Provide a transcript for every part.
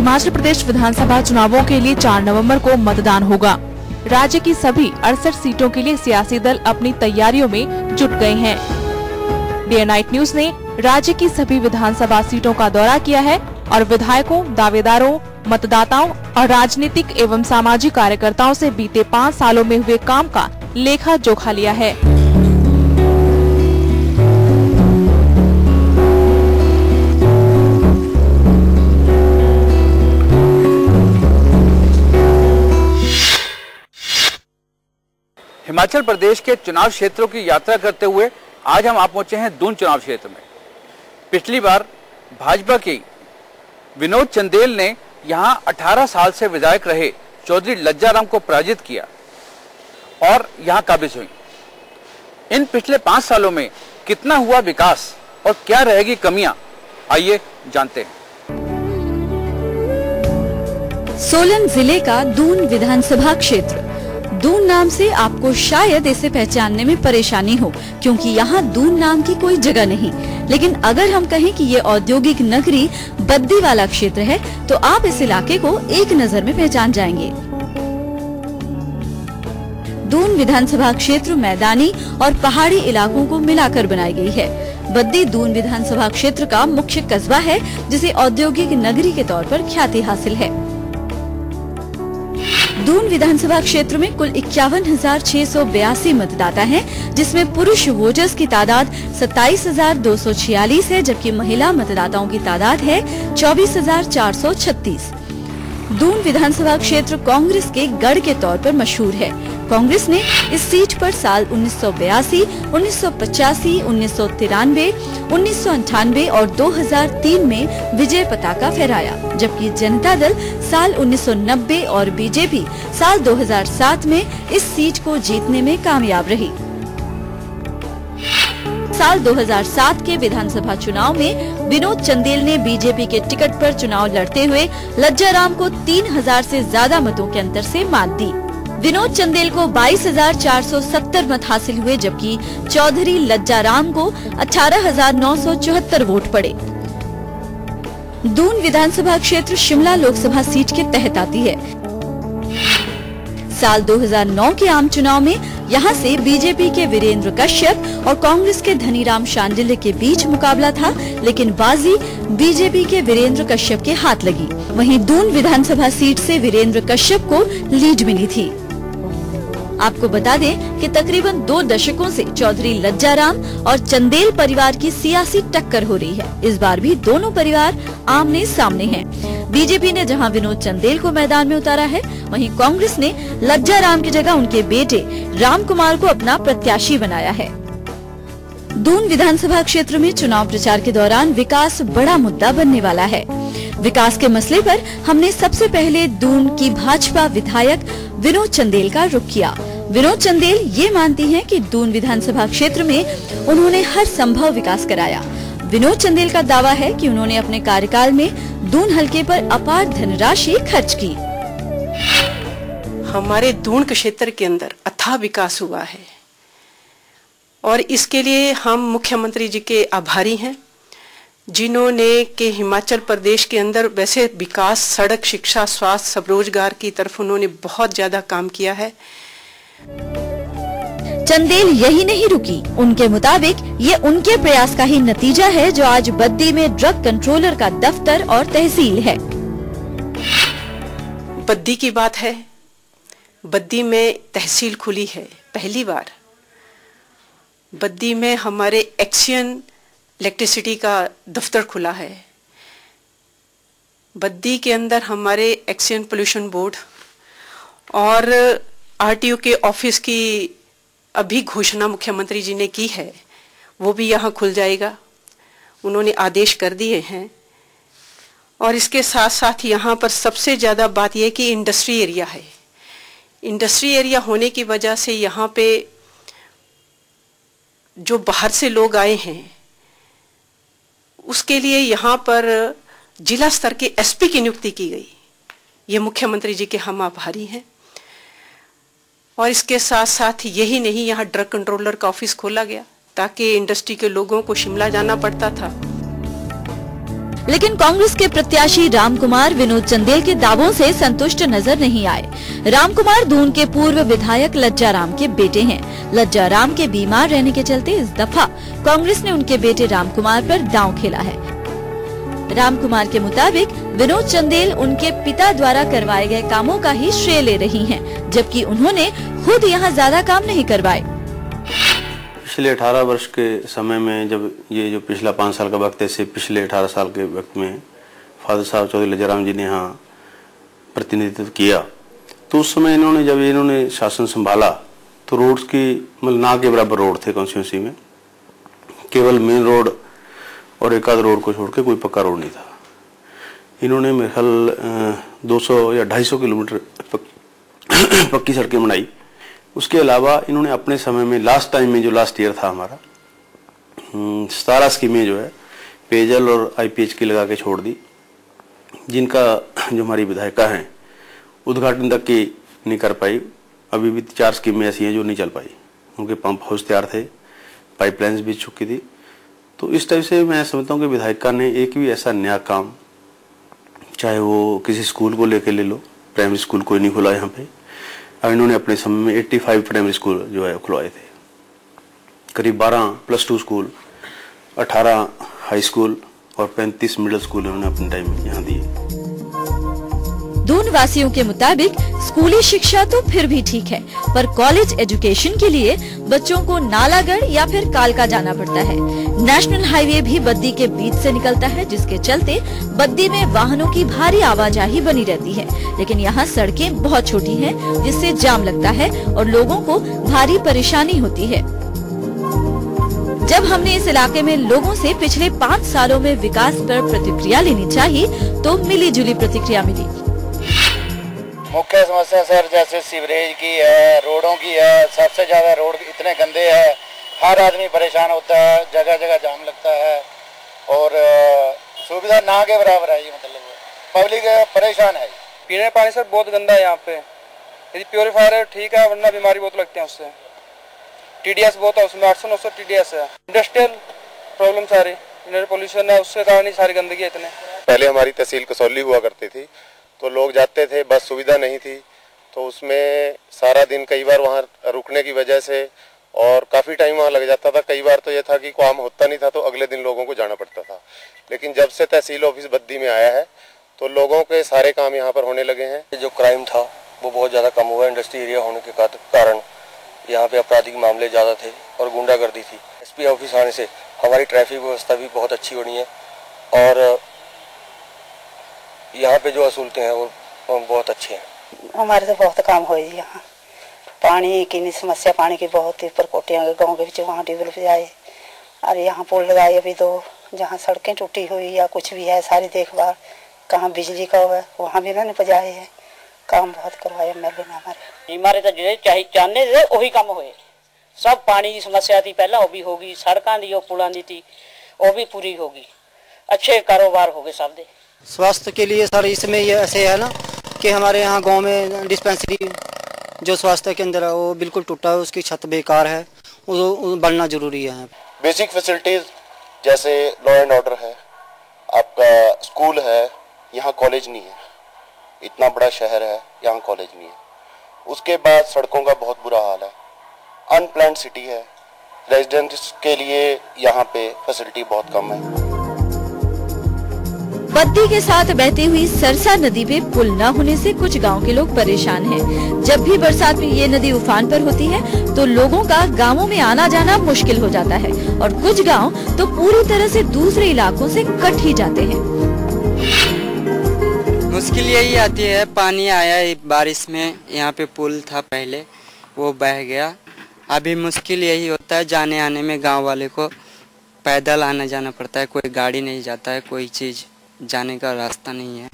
हिमाचल प्रदेश विधानसभा चुनावों के लिए 4 नवंबर को मतदान होगा। राज्य की सभी 68 सीटों के लिए सियासी दल अपनी तैयारियों में जुट गए हैं। डे एंड नाइट न्यूज ने राज्य की सभी विधानसभा सीटों का दौरा किया है और विधायकों, दावेदारों, मतदाताओं और राजनीतिक एवं सामाजिक कार्यकर्ताओं से बीते 5 सालों में हुए काम का लेखा जोखा लिया है। हिमाचल प्रदेश के चुनाव क्षेत्रों की यात्रा करते हुए आज हम पहुंचे हैं दून चुनाव क्षेत्र में। पिछली बार भाजपा के विनोद चंदेल ने यहां 18 साल से विधायक रहे चौधरी लज्जाराम को पराजित किया और यहां काबिज हुई। इन पिछले 5 सालों में कितना हुआ विकास और क्या रहेगी कमियां, आइए जानते हैं। सोलन जिले का दून विधानसभा क्षेत्र। दून नाम से आपको शायद इसे पहचानने में परेशानी हो, क्योंकि यहाँ दून नाम की कोई जगह नहीं। लेकिन अगर हम कहें कि ये औद्योगिक नगरी बद्दी वाला क्षेत्र है, तो आप इस इलाके को एक नजर में पहचान जाएंगे। दून विधानसभा क्षेत्र मैदानी और पहाड़ी इलाकों को मिलाकर बनाई गई है। बद्दी दून विधानसभा क्षेत्र का मुख्य कस्बा है, जिसे औद्योगिक नगरी के तौर पर ख्याति हासिल है। दून विधानसभा क्षेत्र में कुल 51,682 मतदाता हैं, जिसमें पुरुष वोटर्स की तादाद 27,246 है, जबकि महिला मतदाताओं की तादाद है 24,436। दून विधानसभा क्षेत्र कांग्रेस के गढ़ के तौर पर मशहूर है। कांग्रेस ने इस सीट पर साल 1982, 1985, 1993, 1998 और 2003 में विजय पताका फहराया, जबकि जनता दल साल 1990 और बीजेपी साल 2007 में इस सीट को जीतने में कामयाब रही। साल 2007 के विधानसभा चुनाव में विनोद चंदेल ने बीजेपी के टिकट पर चुनाव लड़ते हुए लज्जाराम को 3,000 से ज्यादा मतों के अंतर से मात दी। विनोद चंदेल को 22,470 मत हासिल हुए, जबकि चौधरी लज्जाराम को 18,974 वोट पड़े। दून विधानसभा क्षेत्र शिमला लोकसभा सीट के तहत आती है। साल 2009 के आम चुनाव में यहां से बीजेपी के वीरेंद्र कश्यप और कांग्रेस के धनीराम शांडिल्य के बीच मुकाबला था, लेकिन बाजी बीजेपी के वीरेंद्र कश्यप के हाथ लगी। वहीं दून विधानसभा सीट से वीरेंद्र कश्यप को लीड मिली थी। आपको बता दें कि तकरीबन 2 दशकों से चौधरी लज्जाराम और चंदेल परिवार की सियासी टक्कर हो रही है। इस बार भी दोनों परिवार आमने सामने हैं। बीजेपी ने जहां विनोद चंदेल को मैदान में उतारा है, वहीं कांग्रेस ने लज्जाराम की जगह उनके बेटे राम कुमार को अपना प्रत्याशी बनाया है। दून विधानसभा क्षेत्र में चुनाव प्रचार के दौरान विकास बड़ा मुद्दा बनने वाला है। विकास के मसले पर हमने सबसे पहले दून की भाजपा विधायक विनोद चंदेल का रुख किया। विनोद चंदेल ये मानती हैं कि दून विधानसभा क्षेत्र में उन्होंने हर संभव विकास कराया। विनोद चंदेल का दावा है कि उन्होंने अपने कार्यकाल में दून हलके पर अपार धनराशि खर्च की। हमारे दून क्षेत्र के अंदर अथाह विकास हुआ है और इसके लिए हम मुख्यमंत्री जी के आभारी हैं, जिन्होंने के हिमाचल प्रदेश के अंदर वैसे विकास, सड़क, शिक्षा, स्वास्थ्य, स्वरोजगार की तरफ उन्होंने बहुत ज्यादा काम किया है। चंदेल यही नहीं रुकी। उनके मुताबिक ये उनके प्रयास का ही नतीजा है जो आज बद्दी में ड्रग कंट्रोलर का दफ्तर और तहसील है। बद्दी की बात है, बद्दी में तहसील खुली है पहली बार। बद्दी में हमारे एक्सियन इलेक्ट्रिसिटी का दफ्तर खुला है। बद्दी के अंदर हमारे एक्सियन पोल्यूशन बोर्ड और आरटीओ के ऑफिस की अभी घोषणा मुख्यमंत्री जी ने की है, वो भी यहाँ खुल जाएगा, उन्होंने आदेश कर दिए हैं। और इसके साथ साथ यहाँ पर सबसे ज़्यादा बात यह कि इंडस्ट्री एरिया है। इंडस्ट्री एरिया होने की वजह से यहाँ पे जो बाहर से लोग आए हैं, उसके लिए यहाँ पर जिला स्तर के एसपी की नियुक्ति की गई। ये मुख्यमंत्री जी के हम आभारी हैं। और इसके साथ साथ यही नहीं, यहाँ ड्रग कंट्रोलर का ऑफिस खोला गया ताकि इंडस्ट्री के लोगों को शिमला जाना पड़ता था। लेकिन कांग्रेस के प्रत्याशी रामकुमार विनोद चंदेल के दावों से संतुष्ट नजर नहीं आए। रामकुमार दून के पूर्व विधायक लज्जाराम के बेटे हैं। लज्जाराम के बीमार रहने के चलते इस दफा कांग्रेस ने उनके बेटे रामकुमार पर दांव खेला है। रामकुमार के मुताबिक विनोद चंदेल उनके पिता द्वारा करवाए गए कामों का ही श्रेय ले रही हैं, जबकि उन्होंने खुद यहाँ ज्यादा काम नहीं करवाए। पिछले 18 वर्ष के समय में, जब ये जो पिछला 5 साल का वक्त है, से पिछले 18 साल के वक्त में फादर साहब चौधरी लज्जाराम जी ने यहाँ प्रतिनिधित्व किया, तो उस समय जब इन्होंने शासन संभाला तो रोड्स की मतलब ना के बराबर रोड थे कॉन्स्टिट्यूंसी में। केवल मेन रोड और एक आध रोड को छोड़ के कोई पक्का रोड नहीं था। इन्होंने मेरे ख्याल 200 या 250 किलोमीटर पक्की सड़कें बनाई। उसके अलावा इन्होंने अपने समय में लास्ट ईयर था हमारा, 17 स्कीमें जो है पेयजल और IPH की लगा के छोड़ दी, जिनका जो हमारी विधायिका हैं उद्घाटन तक की नहीं कर पाई। अभी भी 4 स्कीमें ऐसी हैं जो नहीं चल पाई। उनके पंप हाउस तैयार थे, पाइपलाइंस भी चुकी थी। तो इस टाइप से मैं समझता हूँ कि विधायिका ने एक भी ऐसा नया काम, चाहे वो किसी स्कूल को लेके ले लो, प्राइमरी स्कूल कोई नहीं खुला यहाँ पे। अब इन्होंने अपने समय में 85 प्राइमरी स्कूल जो है खुलवाए थे, करीब 12 +2 स्कूल, 18 हाई स्कूल और 35 मिडिल स्कूल इन्होंने अपने टाइम में यहाँ दिए। दून वासियों के मुताबिक स्कूली शिक्षा तो फिर भी ठीक है, पर कॉलेज एजुकेशन के लिए बच्चों को नालागढ़ या फिर कालका जाना पड़ता है। नेशनल हाईवे भी बद्दी के बीच से निकलता है, जिसके चलते बद्दी में वाहनों की भारी आवाजाही बनी रहती है। लेकिन यहाँ सड़कें बहुत छोटी हैं, जिससे जाम लगता है और लोगों को भारी परेशानी होती है। जब हमने इस इलाके में लोगों से पिछले 5 सालों में विकास पर प्रतिक्रिया लेनी चाहिए, तो मिली जुली प्रतिक्रिया मिली। मुख्य समस्या सर जैसे सीवरेज की है, रोडों की है। सबसे ज्यादा रोड इतने गंदे हैं, हर आदमी परेशान होता है, जगह जगह जाम लगता है और सुविधा ना के बराबर है। मतलब पब्लिक परेशान है। पीने पानी सर बहुत गंदा है यहाँ पे। यदि प्योरीफायर है ठीक है, वरना बीमारी बहुत लगती है उससे। TDS बहुत है उसमें, 800-900 TDS है। इंडस्ट्रियल प्रॉब्लम सारी, पोल्यूशन है, उससे कारण ही सारी गंदगी है इतने। पहले हमारी तहसील कसौली हुआ करती थी, तो लोग जाते थे, बस सुविधा नहीं थी, तो उसमें सारा दिन कई बार वहाँ रुकने की वजह से और काफ़ी टाइम वहाँ लग जाता था। कई बार तो ये था कि काम होता नहीं था, तो अगले दिन लोगों को जाना पड़ता था। लेकिन जब से तहसील ऑफिस बद्दी में आया है, तो लोगों के सारे काम यहाँ पर होने लगे हैं। जो क्राइम था वो बहुत ज़्यादा कम हुआ। इंडस्ट्री एरिया होने के कारण यहाँ पे आपराधिक मामले ज़्यादा थे और गुंडागर्दी थी। SP ऑफिस आने से हमारी ट्रैफिक व्यवस्था भी बहुत अच्छी हो रही है और यहाँ पे जो असूलते हैं वो बहुत अच्छे हैं। हमारे तो बहुत काम हो यहाँ। पानी की समस्या, पानी की बहुत ही परकोटियाँ गाँव के बीच वहाँ डेवलप जाए और यहाँ पुल लगाए अभी तो, जहाँ सड़कें टूटी हुई या कुछ भी है सारी देखभाल, कहाँ बिजली का हुआ वहाँ भी उन्होंने पजाए है। काम बहुत करवाया MLA ने हमारे तो जो चाहने थे वही काम हुए। सब पानी की समस्या थी पहला, वो भी होगी। सड़कों दी पुलों दी थी वो भी पूरी होगी। अच्छे कारोबार हो गए सब दे। स्वास्थ्य के लिए सर इसमें ये ऐसे है ना कि हमारे यहाँ गांव में डिस्पेंसरी जो स्वास्थ्य केंद्र है वो बिल्कुल टूटा है, उसकी छत बेकार है, वो बनना जरूरी है। बेसिक फैसिलिटीज जैसे लॉ एंड ऑर्डर है, आपका स्कूल है, यहाँ कॉलेज नहीं है। इतना बड़ा शहर है, यहाँ कॉलेज नहीं है। उसके बाद सड़कों का बहुत बुरा हाल है, अनप्लान्ड सिटी है, रेजिडेंट्स के लिए यहाँ पे फैसिलिटी बहुत कम है। बद्दी के साथ बहती हुई सरसा नदी पे पुल न होने से कुछ गांव के लोग परेशान हैं। जब भी बरसात में ये नदी उफान पर होती है तो लोगों का गांवों में आना जाना मुश्किल हो जाता है और कुछ गांव तो पूरी तरह से दूसरे इलाकों से कट ही जाते हैं। मुश्किल यही आती है, पानी आया बारिश में, यहाँ पे पुल था पहले वो बह गया। अभी मुश्किल यही होता है जाने आने में, गाँव वाले को पैदल आना जाना पड़ता है, कोई गाड़ी नहीं जाता है, कोई चीज़ जाने का रास्ता नहीं है,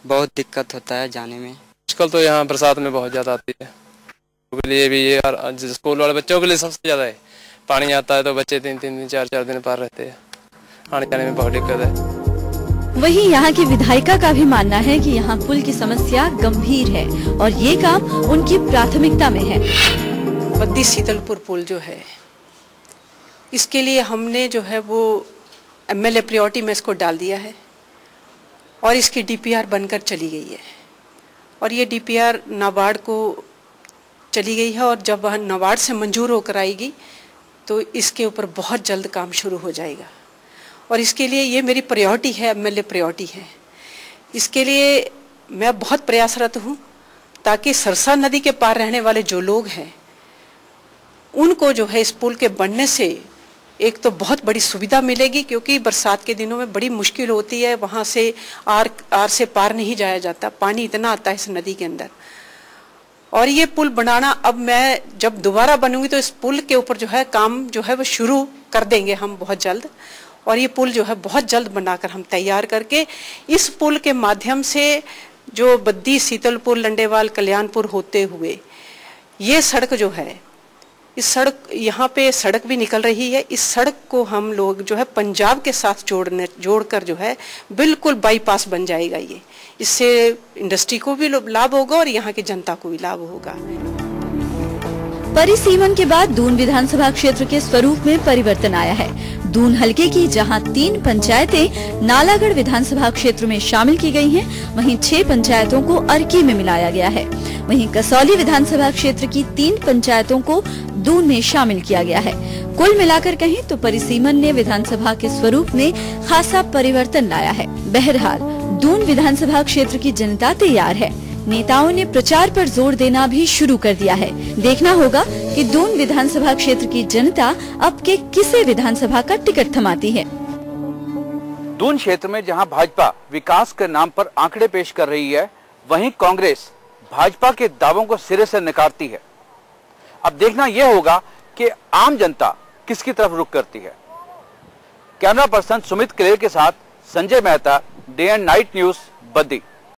बहुत दिक्कत होता है जाने में। मुश्किल तो यहाँ बरसात में बहुत ज़्यादा आती है, के लिए भी ये और स्कूल वाले बच्चों के लिए सबसे ज़्यादा है। पानी आता है तो बच्चे 3-3 दिन 4-4 दिन पार रहते हैं, आने जाने में बहुत दिक्कत है। वहीं यहाँ की विधायिका का भी मानना है कि यहाँ पुल की समस्या गंभीर है और ये काम उनकी प्राथमिकता में है। बद्दी सीतलपुर पुल जो है, इसके लिए हमने जो है वो एमएलए प्रायोरिटी में इसको डाल दिया है और इसकी डीपीआर बनकर चली गई है और ये डीपीआर नाबार्ड को चली गई है और जब वह नाबार्ड से मंजूर होकर आएगी तो इसके ऊपर बहुत जल्द काम शुरू हो जाएगा और इसके लिए ये मेरी प्रायोरिटी है, एमएलए प्रायोरिटी है। इसके लिए मैं बहुत प्रयासरत हूँ ताकि सरसा नदी के पार रहने वाले जो लोग हैं उनको जो है इस पुल के बनने से एक तो बहुत बड़ी सुविधा मिलेगी, क्योंकि बरसात के दिनों में बड़ी मुश्किल होती है, वहाँ से आर से पार नहीं जाया जाता, पानी इतना आता है इस नदी के अंदर। और ये पुल बनाना अब मैं जब दोबारा बनूंगी तो इस पुल के ऊपर जो है काम जो है वो शुरू कर देंगे हम बहुत जल्द और ये पुल जो है बहुत जल्द बनाकर हम तैयार करके इस पुल के माध्यम से जो बद्दी, सीतलपुर, लंडेवाल, कल्याणपुर होते हुए ये सड़क जो है, इस सड़क यहाँ पे सड़क भी निकल रही है, इस सड़क को हम लोग जो है पंजाब के साथ जोड़कर जो है बिल्कुल बाईपास बन जाएगा। ये इससे इंडस्ट्री को भी लाभ होगा और यहाँ की जनता को भी लाभ होगा। परिसीमन के बाद दून विधानसभा क्षेत्र के स्वरूप में परिवर्तन आया है। दून हलके की जहां 3 पंचायतें नालागढ़ विधानसभा क्षेत्र में शामिल की गई हैं, वहीं 6 पंचायतों को अर्की में मिलाया गया है। वहीं कसौली विधानसभा क्षेत्र की 3 पंचायतों को दून में शामिल किया गया है। कुल मिलाकर कहें तो परिसीमन ने विधानसभा के स्वरूप में खासा परिवर्तन लाया है। बहरहाल दून विधानसभा क्षेत्र की जनता तैयार है। नेताओं ने प्रचार पर जोर देना भी शुरू कर दिया है। देखना होगा कि दून विधानसभा क्षेत्र की जनता अब के किसे विधानसभा का टिकट थमाती है। दून क्षेत्र में जहां भाजपा विकास के नाम पर आंकड़े पेश कर रही है, वहीं कांग्रेस भाजपा के दावों को सिरे से नकारती है। अब देखना यह होगा कि आम जनता किसकी तरफ रुख करती है। कैमरा पर्सन सुमित क्लेर के साथ Sanjay Mehta, day and night news, Baddi.